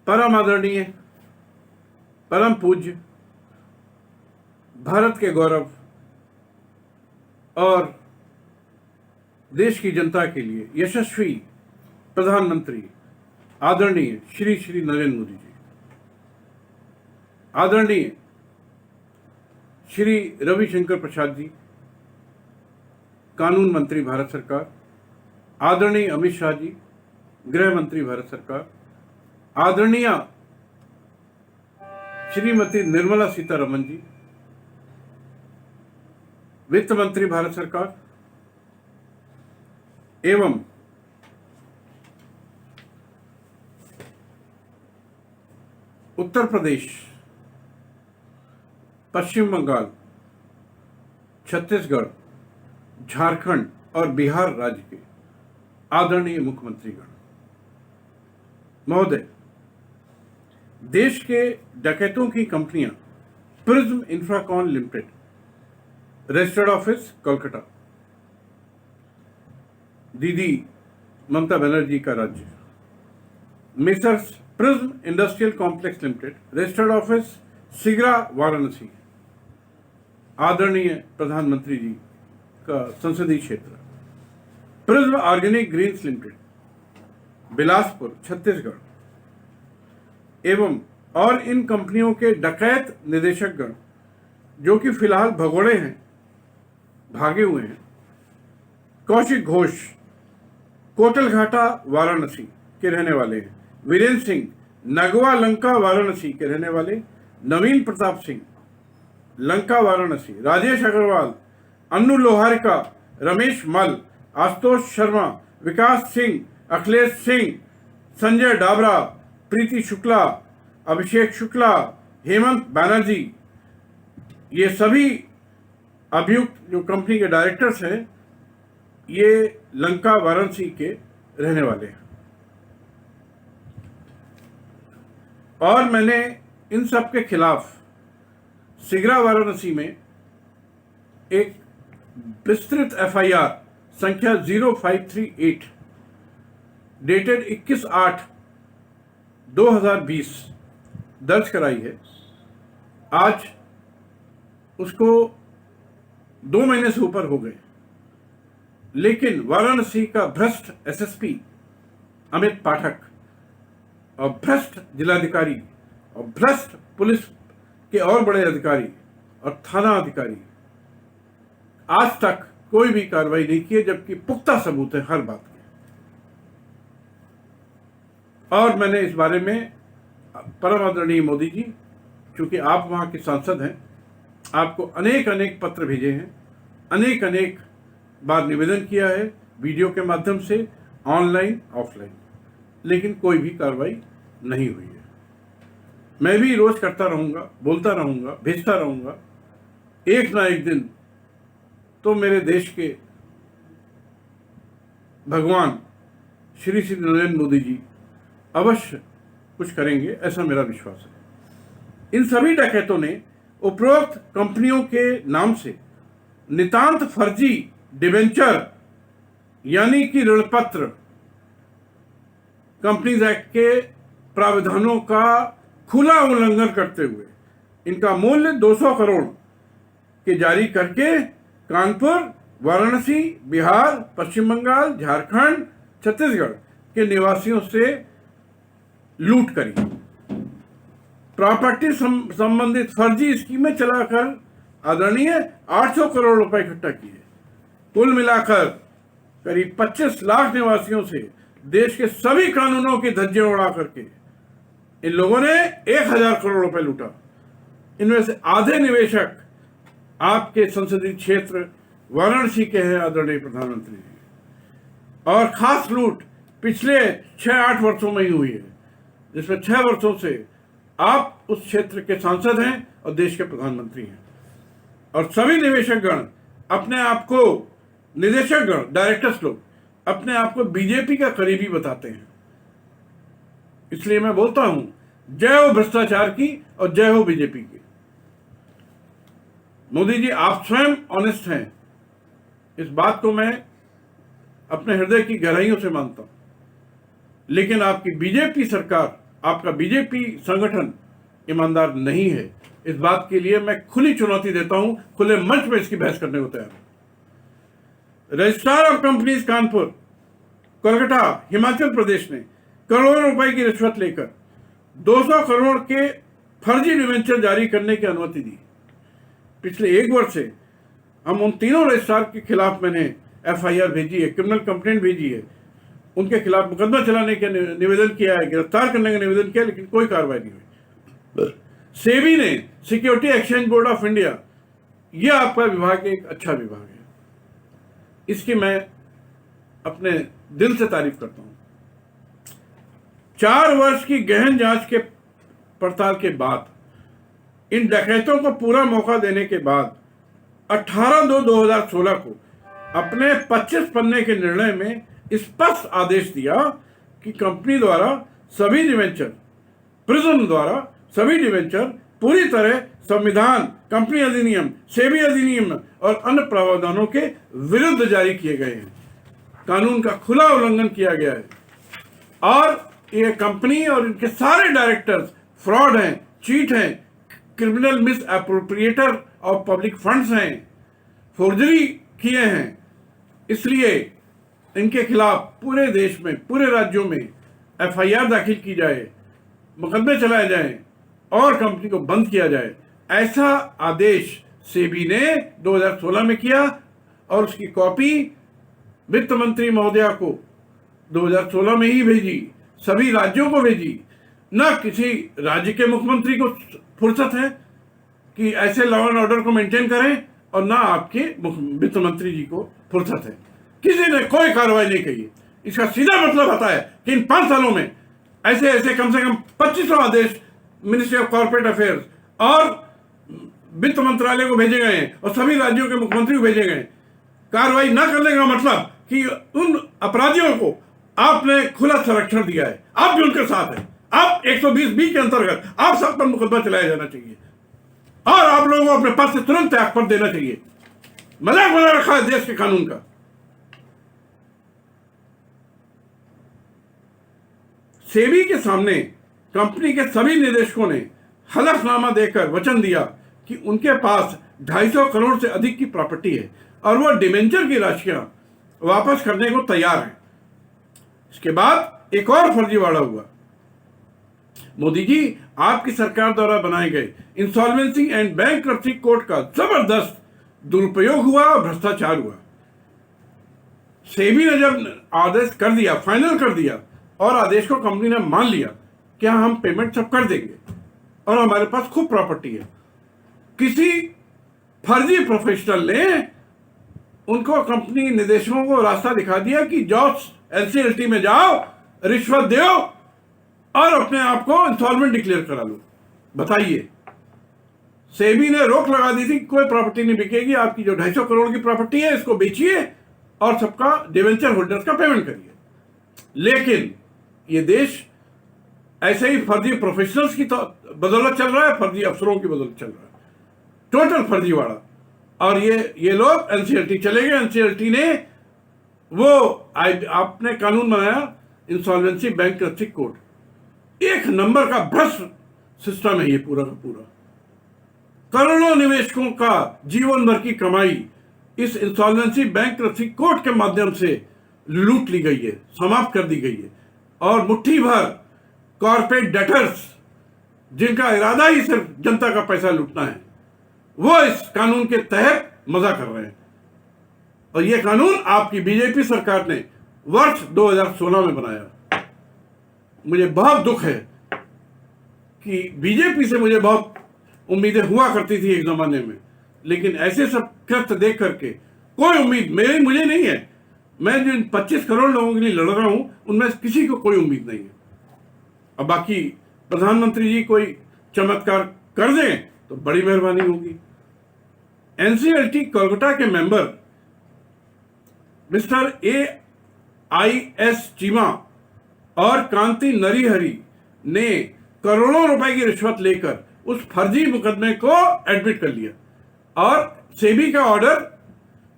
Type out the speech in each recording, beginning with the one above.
परम आदरणीय, परम पूज्य, भारत के गौरव और देश की जनता के लिए यशस्वी प्रधानमंत्री आदरणीय श्री श्री नरेंद्र मोदी जी, आदरणीय श्री रविशंकर प्रसाद जी, कानून मंत्री भारत सरकार, आदरणीय अमित शाह जी, गृह मंत्री भारत सरकार, आदरणीय श्रीमती निर्मला सीतारमण जी, वित्त मंत्री भारत सरकार, एवं उत्तर प्रदेश, पश्चिम बंगाल, छत्तीसगढ़, झारखंड और बिहार राज्य के आदरणीय मुख्यमंत्रीगण महोदय, देश के डकैतों की कंपनियां Prism Infracon Limited, registered office Kolkata, Didi Mamata Banerjee का राज्य, Messrs Prism Industrial Complex Limited, registered office Sigra Varanasi, आदरणीय प्रधानमंत्री जी का संसदीय क्षेत्र, Prism Organic Greens Limited, Bilaspur, Chhattisgarh, एवं और इन कंपनियों के डकैत निदेशकगण जो कि फिलहाल भगोड़े हैं, भागे हुए हैं, कौशिक घोष कोटलघाटा वाराणसी के रहने वाले हैं, वीरेंद्र सिंह नगवा लंका वाराणसी के रहने वाले, नवीन प्रताप सिंह लंका वाराणसी, राजेश अग्रवाल, अन्नू लोहारिका, रमेश मल, आशुतोष शर्मा, विकास सिंह, अखिलेश सिंह, संजय डाबरा, प्रीति शुक्ला, अभिषेक शुक्ला, हेमंत बैनर्जी, ये सभी अभियुक्त जो कंपनी के डायरेक्टर्स हैं, ये लंका वाराणसी के रहने वाले हैं। और मैंने इन सब के खिलाफ सिगरा वाराणसी में एक विस्तृत एफआईआर संख्या 0538 डेटेड 21/8/2020 दर्ज कराई है। आज उसको 2 महीने से ऊपर हो गए, लेकिन वाराणसी का भ्रष्ट एसएसपी अमित पाठक और भ्रष्ट जिलाधिकारी और भ्रष्ट पुलिस के और बड़े अधिकारी और थाना अधिकारी आज तक कोई भी कार्रवाई नहीं की है, जबकि पुख्ता सबूत है हर बात के। और मैंने इस बारे में परम आदरणीय मोदी जी, चूंकि आप वहां के सांसद हैं, आपको अनेक अनेक पत्र भेजे हैं, अनेक अनेक बार निवेदन किया है, वीडियो के माध्यम से, ऑनलाइन ऑफलाइन, लेकिन कोई भी कार्रवाई नहीं हुई है। मैं भी रोज करता रहूंगा, बोलता रहूंगा, भेजता रहूंगा। एक ना एक दिन तो मेरे देश के भगवान श्री श्री नरेंद्र मोदी जी अवश्य कुछ करेंगे, ऐसा मेरा विश्वास है। इन सभी डकैतों ने उपरोक्त कंपनियों के नाम से नितांत फर्जी डिबेंचर यानी कि ऋणपत्र, कंपनीज एक्ट के प्रावधानों का खुला उल्लंघन करते हुए इनका मूल्य 200 करोड़ के जारी करके कानपुर, वाराणसी, बिहार, पश्चिम बंगाल, झारखंड, छत्तीसगढ़ के निवासियों से लूट करी, प्रॉपर्टी संबंधित फर्जी स्कीमें चलाकर आदरणीय 800 करोड़ रुपए इकट्ठा किए। कुल मिलाकर करीब 25 लाख निवासियों से देश के सभी कानूनों की धज्जियां उड़ा करके इन लोगों ने 1000 करोड़ रुपए लूटा। इनमें से आधे निवेशक आपके संसदीय क्षेत्र वाराणसी के हैं आदरणीय प्रधानमंत्री जी, और खास लूट पिछले 6-8 वर्षों में ही हुई है, जिसमें 6 वर्षों से आप उस क्षेत्र के सांसद हैं और देश के प्रधानमंत्री हैं। और सभी निवेशकगण अपने आप को, निदेशकगण, डायरेक्टर्स लोग अपने आप को बीजेपी का करीबी बताते हैं। इसलिए मैं बोलता हूं, जय हो भ्रष्टाचार की और जय हो बीजेपी की। मोदी जी, आप स्वयं ऑनेस्ट हैं, इस बात को मैं अपने हृदय की गहराइयों से मानता हूं, लेकिन आपकी बीजेपी सरकार आपका बीजेपी संगठन ईमानदार नहीं है। इस बात के लिए मैं खुली चुनौती देता हूं, खुले मंच में इसकी बहस करने को तैयार हूं। Registrar of companies Kanpur, Kolkata, Himachal Pradesh ने करोड़ों रुपए की रिश्वत लेकर 200 करोड़ के फर्जी डिवेंचर जारी करने की अनुमति दी। पिछले 1 वर्ष से हम उन तीनों रजिस्ट्रार के खिलाफ मैंने FIR भेजी है, क्रिमिनल कंप्लेंट भेजी है, उनके खिलाफ मुकदमा चलाने का निवेदन किया है, गिरफ्तार करने का निवेदन किया, लेकिन कोई कार्रवाई नहीं हुई। सेबी ने, security exchange board of India, यह आपका विभाग एक अच्छा विभाग है, इसकी मैं अपने दिल से तारीफ करता हूं। 4 वर्ष की गहन जांच के पड़ताल के बाद, इन डकैतों को पूरा मौका देने के बाद 18/2/2016 को अपने 25 पन्ने के निर्णय में स्पष्ट आदेश दिया कि कंपनी द्वारा सभी डिवेंचर, प्रिज्म द्वारा सभी डिवेंचर पूरी तरह संविधान, कंपनी अधिनियम, सेबी अधिनियम और अन्य प्रावधानों के विरुद्ध जारी किए गए हैं। कानून का खुला उल्लंघन किया गया है और ये कंपनी और इनके सारे डायरेक्टर्स फ्रॉड हैं, चीट हैं, criminal misappropriator of public funds हैं, फोर्जरी किए हैं। इसलिए इनके खिलाफ पूरे देश में, पूरे राज्यों में FIR दाखिल की जाए, मुकदमे चलाए जाएं और कंपनी को बंद किया जाए। ऐसा आदेश सेबी ने 2016 में किया और उसकी कॉपी वित्त मंत्री महोदया को 2016 में ही भेजी, सभी राज्यों को भेजी। न किसी राज्य के मुख्यमंत्री को फुर्सत है कि ऐसे लॉ एंड ऑर्डर को मेंटेन करें, और ना आपके वित्त मंत्री जी को फुर्सत है। किसी ने कोई कार्रवाई नहीं की। इसका सीधा मतलब आता है कि इन 5 सालों में ऐसे ऐसे कम से कम 2500 आदेश मिनिस्ट्री ऑफ कॉर्पोरेट अफेयर्स और वित्त मंत्रालय को भेजे गए हैं और सभी राज्यों के मुख्यमंत्री को भेजे गए। कार्रवाई न करने का मतलब कि उन अपराधियों को आपने खुला संरक्षण दिया है, आप भी उनके साथ हैं। आप 120B के अंतर्गत आप सब पर मुकदमा चलाया जाना चाहिए और आप लोगों को अपने पद से तुरंत त्याग पर देना चाहिए। मजाक बना रखा है देश के कानून का। सेबी के सामने कंपनी के सभी निदेशकों ने हलफनामा देकर वचन दिया कि उनके पास 250 करोड़ से अधिक की प्रॉपर्टी है और वह डिवेंचर की राशियां वापस करने को तैयार है। इसके बाद एक और फर्जीवाड़ा हुआ। मोदी जी, आपकी सरकार द्वारा बनाए गए इंसॉल्वेंसी एंड बैंक्रप्सी कोड का जबरदस्त दुरुपयोग हुआ और भ्रष्टाचार हुआ। सेबी ने जब आदेश कर दिया, फाइनल कर दिया और आदेश को कंपनी ने मान लिया कि हम पेमेंट सब कर देंगे और हमारे पास खूब प्रॉपर्टी है, किसी फर्जी प्रोफेशनल ने उनको, कंपनी निदेशकों को रास्ता दिखा दिया कि जाओ NCLT में जाओ, रिश्वत दो और अपने आप को इंसॉल्वेंट डिक्लेयर करा लो। बताइए, सेबी ने रोक लगा दी थी, कोई प्रॉपर्टी नहीं बिकेगी, आपकी जो 250 करोड़ की प्रॉपर्टी है इसको बेचिए और सबका डिवेंचर होल्डर्स का पेमेंट करिए। लेकिन ये देश ऐसे ही फर्जी प्रोफेशनल्स की तो बदौलत चल रहा है, फर्जी अफसरों की बदौलत चल रहा है, टोटल फर्जीवाड़ा। और ये लोग NCLT चले गए। NCLT ने वो आपने कानून बनाया इंसॉल्वेंसी बैंक्रप्सी कोड, 1 नंबर का भ्रष्ट सिस्टम है ये पूरा का पूरा। करोड़ों निवेशकों का जीवन भर की कमाई इस इंसॉल्वेंसी बैंक्रप्सी कोड के माध्यम से लूट ली गई है, समाप्त कर दी गई है। और मुट्ठी भर कॉर्पोरेट डेटर्स जिनका इरादा ही सिर्फ जनता का पैसा लूटना है, वो इस कानून के तहत मजा कर रहे हैं। और यह कानून आपकी बीजेपी सरकार ने वर्ष 2016 में बनाया। मुझे बहुत दुख है कि बीजेपी से मुझे बहुत उम्मीदें हुआ करती थी एक जमाने में, लेकिन ऐसे सब कृत्य देख करके कोई उम्मीद मुझे नहीं है। मैं जिन 25 करोड़ लोगों के लिए लड़ रहा हूं उनमें किसी को कोई उम्मीद नहीं है। अब बाकी प्रधानमंत्री जी कोई चमत्कार कर दें तो बड़ी मेहरबानी होगी। NCLT कोलकाता के मेंबर मिस्टर AIS चीमा और कांति नरीहरी ने करोड़ों रुपए की रिश्वत लेकर उस फर्जी मुकदमे को एडमिट कर लिया और सेबी का ऑर्डर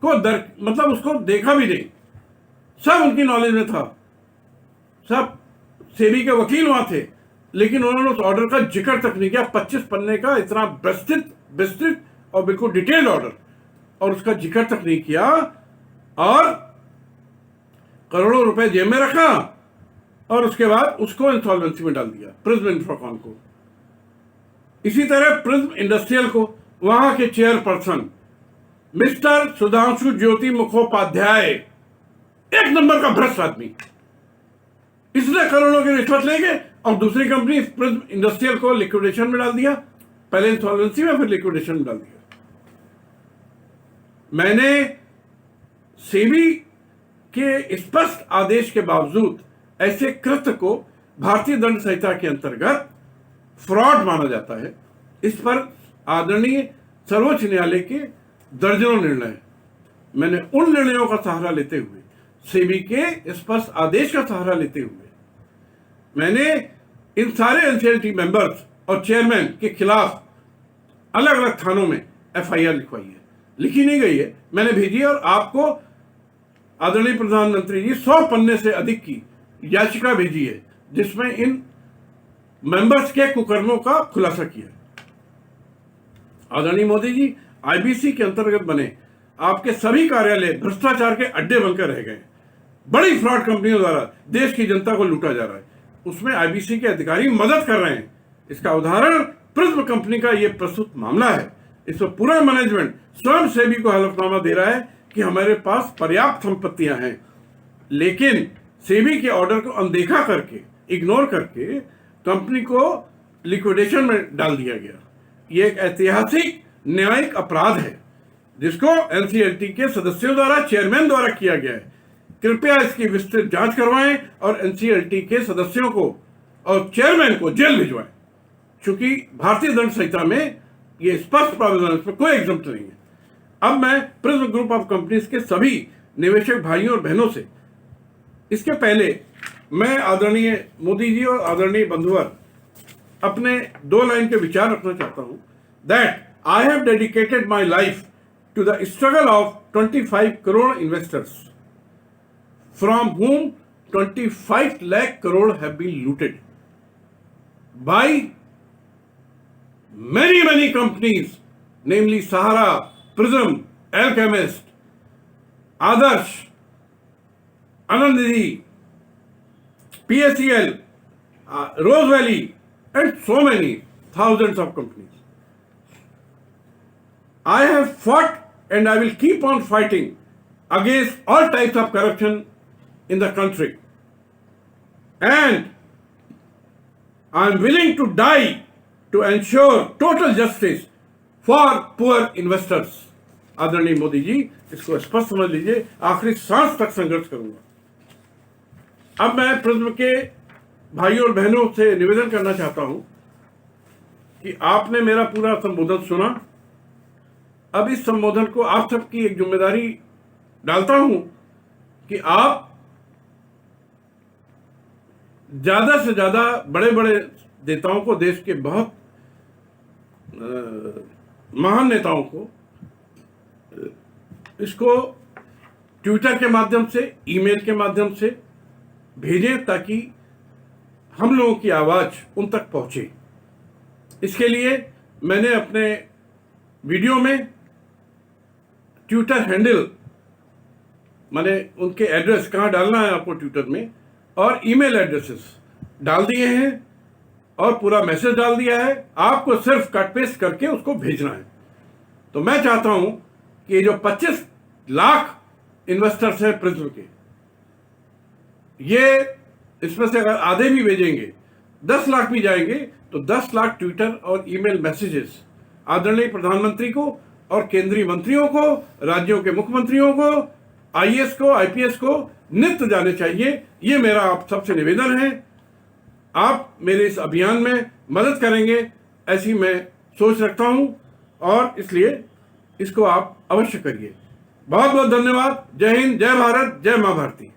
को मतलब उसको देखा भी नहीं, सब उनकी नॉलेज में था, सब सेबी के वकील वहां थे, लेकिन उन्होंने उस ऑर्डर का जिक्र तक नहीं किया। 25 पन्ने का इतना विस्तृत और बिल्कुल डिटेल्ड ऑर्डर, और उसका जिक्र तक नहीं किया, और करोड़ों रुपए जेब में रखा, और उसके बाद उसको इंसॉल्वेंसी में डाल दिया, प्रिज्म इंफ्राकॉन को। इसी तरह प्रिज्म इंडस्ट्रियल को, वहां के चेयरपर्सन मिस्टर सुधांशु ज्योति मुखोपाध्याय, एक नंबर का भ्रष्ट आदमी, इसने करोड़ों की रिश्वत लेके और दूसरी कंपनी प्रिज्म इंडस्ट्रियल को लिक्विडेशन में डाल दिया, पहले इंसॉल्वेंसी में फिर लिक्विडेशन में डाल दिया। मैंने सेबी के स्पष्ट आदेश के बावजूद ऐसे कृत्य को भारतीय दंड संहिता के अंतर्गत फ्रॉड माना जाता है। इस पर आदरणीय सर्वोच्च न्यायालय के दर्जनों निर्णय हैं। मैंने उन निर्णयों का सहारा लेते हुए, सेबी के स्पष्ट आदेश का सहारा लेते हुए, मैंने इन सारे एनसीएलटी मेंबर्स और चेयरमैन के खिलाफ अलग अलग थानों में एफआईआर लिखवाई है। लिखी नहीं गई है, मैंने भेजी है, और आपको आदरणीय प्रधानमंत्री जी 100 पन्ने से अधिक की याचिका भेजी है, जिसमें इन मेंबर्स के कुकर्मों का खुलासा किया। आदरणीय मोदी जी, आईबीसी के अंतर्गत बने आपके सभी कार्यालय भ्रष्टाचार के अड्डे बनकर रह गए। बड़ी फ्रॉड कंपनियों द्वारा देश की जनता को लूटा जा रहा है, उसमें आईबीसी के अधिकारी मदद कर रहे हैं। इसका उदाहरण प्रिज्म कंपनी का यह प्रस्तुत मामला है। इसमें पूरा मैनेजमेंट स्वयं सेबी को हलफनामा दे रहा है कि हमारे पास पर्याप्त संपत्तियां हैं, लेकिन सेबी के ऑर्डर को अनदेखा करके, इग्नोर करके कंपनी को लिक्विडेशन में डाल दिया गया। यह एक ऐतिहासिक न्यायिक अपराध है जिसको एनसीएलटी के सदस्यों द्वारा, चेयरमैन द्वारा किया गया है। कृपया इसकी विस्तृत जांच करवाएं और एनसीएलटी के सदस्यों को और चेयरमैन को जेल भिजवाएं, क्योंकि भारतीय दंड संहिता में यह स्पष्ट प्रावधान है, इसमें कोई एग्जम्पट नहीं है। अब मैं प्रिज्म ग्रुप ऑफ कंपनीज के सभी निवेशक भाइयों और बहनों से, इसके पहले मैं आदरणीय मोदी जी और आदरणीय बंधुवर अपने 2 लाइन के विचार रखना चाहता हूं। That I have dedicated my life to the struggle of 25 crore investors, from whom 25 lakh crore have been looted by many companies, namely Sahara, Prism, Alchemist, Adarsh, Anandidhi, PSEL, Rose Valley, and so many thousands of companies. I have fought and I will keep on fighting against all types of corruption in the country. And I am willing to die to ensure total justice for poor investors. आदरणीय मोदी जी, इसको स्पष्ट समझ लीजिए, आखिरी सांस तक संघर्ष करूंगा। अब मैं प्रिज्म के भाइयों और बहनों से निवेदन करना चाहता हूं कि आपने मेरा पूरा संबोधन सुना। अब इस संबोधन को आप सबकी एक जिम्मेदारी डालता हूं कि आप ज्यादा से ज्यादा बड़े बड़े नेताओं को, देश के बहुत महान नेताओं को, इसको ट्विटर के माध्यम से, ईमेल के माध्यम से भेजें ताकि हम लोगों की आवाज उन तक पहुंचे। इसके लिए मैंने अपने वीडियो में ट्विटर हैंडल, माने उनके एड्रेस कहाँ डालना है आपको ट्विटर में, और ईमेल एड्रेसेस डाल दिए हैं और पूरा मैसेज डाल दिया है। आपको सिर्फ कट पेस्ट करके उसको भेजना है। तो मैं चाहता हूं कि ये जो 25 लाख इन्वेस्टर्स हैं प्रिज्म के, ये इसमें से अगर आधे भी भेजेंगे, 10 लाख भी जाएंगे, तो 10 लाख ट्विटर और ईमेल मैसेजेस आदरणीय प्रधानमंत्री को और केंद्रीय मंत्रियों को, राज्यों के मुख्यमंत्रियों को, आईएएस को, आईपीएस को नित्य जाने चाहिए। ये मेरा आप सबसे निवेदन है। आप मेरे इस अभियान में मदद करेंगे ऐसी मैं सोच रखता हूं, और इसलिए इसको आप अवश्य करिए। बहुत बहुत धन्यवाद। जय हिंद, जय भारत, जय मां भारती।